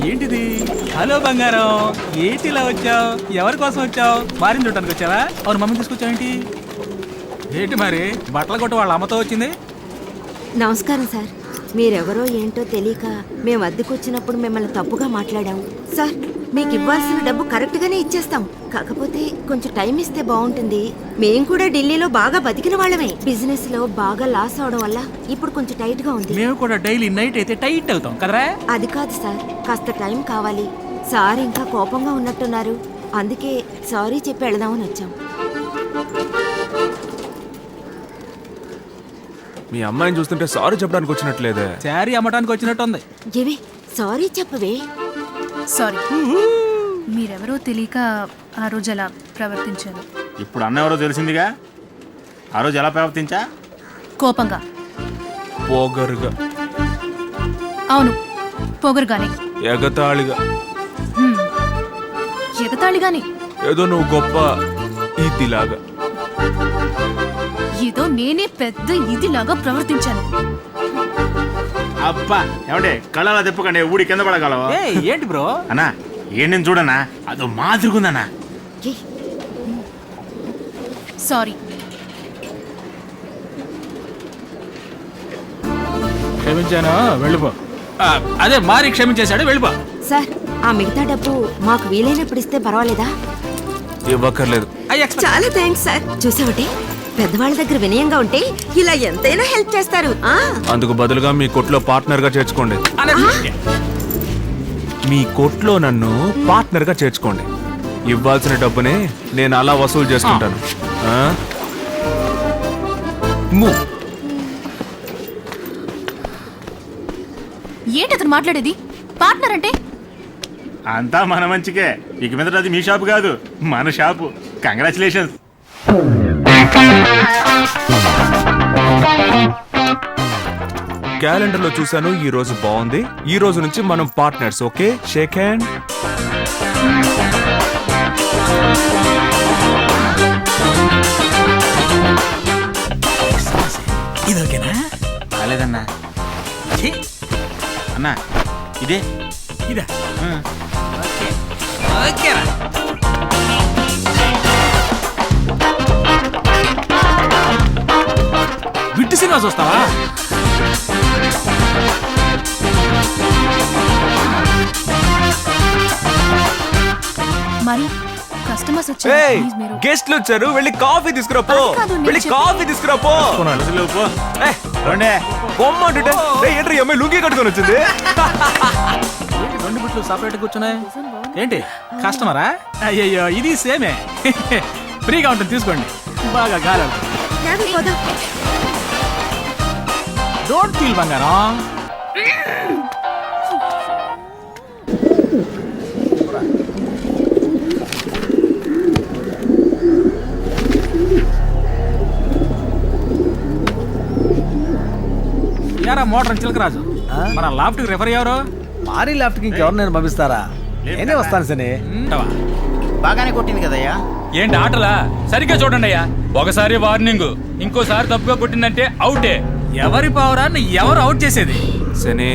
ఏంటిది? హలో బంగారం, ఏంటి ఇలా వచ్చావు? ఎవరి కోసం వచ్చావు? వారిని చూడటానికి వచ్చావా? అవును, మమ్మీని తీసుకొచ్చావేంటి? ఏంటి మరి బట్టల కొట్టు వాళ్ళ అమ్మతో వచ్చింది? నమస్కారం సార్. మీరెవరో ఏంటో తెలియక మేము అద్దెకొచ్చినప్పుడు మిమ్మల్ని తప్పుగా మాట్లాడాం సార్. మీకు ఇవ్వాల్సిన డబ్బు కరెక్ట్ గానే ఇచ్చేస్తాం. కాకపోతే కొంచెం టైం ఇస్తే బాగుంటుంది. మేం కూడా ఢిల్లీలో బాగా బతికిన వాళ్ళమే. బిజినెస్ లో బాగా లాస్ అవడం వల్ల ఇప్పుడు కొంచెం టైట్ గా ఉంది. మేము కూడా డైలీ నైట్ అయితే టైట్ అవుతాం కదరా? అది కాదు సార్, కాస్త టైం కావాలి. సార్ ఇంకా కోపంగా ఉన్నట్టున్నారు. అందుకే సారీ చెప్పి వెళదామని వచ్చాం. మీ అమ్మాయిని చూస్తుంటే సారీ చెప్పడానికి వచ్చినట్లేదే. శారీ అమ్మటానికి వచ్చినట్టుంది. ఏవి సారీ చెప్పవే. సారీ, మీరెవరో తెలియక ఆ రోజు అలా ప్రవర్తించాను. ఇప్పుడు అన్న ఎవరో తెలిసిందిగా. ఆ రోజు ఎలా ప్రవర్తించా? కోపంగా. పోగరుగా. అవును, పొగరుగానే. ఎగతాళిగా. ఎగతాళిగానే. ఏదో నువ్వు గొప్ప ఇదిలాగా. ఏదో నేనే పెద్ద ఇదిలాగా ప్రవర్తించాను. అబ్బా ఏమంటే కళ్ళలా తిప్పకండి, ఊడి కింద పడగలవా? ఏంటి బ్రో? అన్నా ఏం నేను చూడనా, అదో మాదిరిగుందన్నా. సారీ. క్షమించాను, వెళ్ళిపో. అదే మారి క్షమించేశాడు, వెళ్ళిపో. సార్, ఆ మిగతా డబ్బు మాకు వీలైనప్పుడు ఇస్తే పర్వాలేదా? ఇవ్వక్కర్లేదు. చాలా థ్యాంక్స్ సార్. చూసావటే, పెద్దవాళ్ళ దగ్గర వినయంగా ఉంటే ఇలా ఎంతైనా హెల్ప్ చేస్తారు. అందుకు బదులుగా మీ కొట్లో పార్ట్నర్ గా చేర్చుకోండి. మీ కొట్లో నన్ను పార్ట్నర్ గా చేర్చుకోండి. ఇవ్వాల్సిన డబ్బుని నేను అలా వసూలు చేసుకుంటాను. ఏంటి అతను మాట్లాడేది? పార్ట్నర్ అంటే? అంతా మన మంచికే. ఇక మీద అది మీ షాపు కాదు, మన షాపు. కంగ్రాచులేషన్స్. క్యాలెండర్ లో చూసాను, ఈ రోజు బాగుంది. ఈ రోజు నుంచి మనం పార్ట్నర్స్. Okay, shake hand. ఇది ఓకేనా? కాలేదన్నా. అన్నా ఇదే ఇదా? ఓకేరా. విట్టు సినిమా చూస్తావా? మరి కస్టమర్స్ వచ్చారు. ప్లీజ్ మీరు. గెస్ట్లు వచ్చారు, వెళ్ళి కాఫీ తీసుకురా పో. అది కాదు, నేను వెళ్ళి చెప్పేది. కాఫీ తీసుకురా పో. బొమ్మంటుంటే ఏంటి ఈ అమ్మాయి లుంగి కట్టుకొని వచ్చింది? ఏంటి రెండు బిట్లు సపరేట్ కూర్చున్నాయి? ఏంటి కస్టమరా? అయ్యయ్యో, ఇది సేమే. ఫ్రీగా ఉంటుంది, తీసుకోండి. బాగా గాలి. డోంట్ ఫీల్ బంగారం. యారా మోటార్ చిలకరాజు, మన లాఫ్ట్ కి రెఫర్ ఎవరు? మారీ లాఫ్ట్ కి ఇంకెవరు నేను పంపిస్తారా? నేనే వస్తాను సనే. బాగానే కొట్టింది కదయ్యా. ఏంటి ఆటలా? సరిగ్గా చూడండి అయ్యా. ఒకసారి వార్నింగ్, ఇంకోసారి తప్పుగా కొట్టిందంటే అవుటే. ఎవరి పవరాన్ని ఎవరు అవుట్ చేసేది? సనే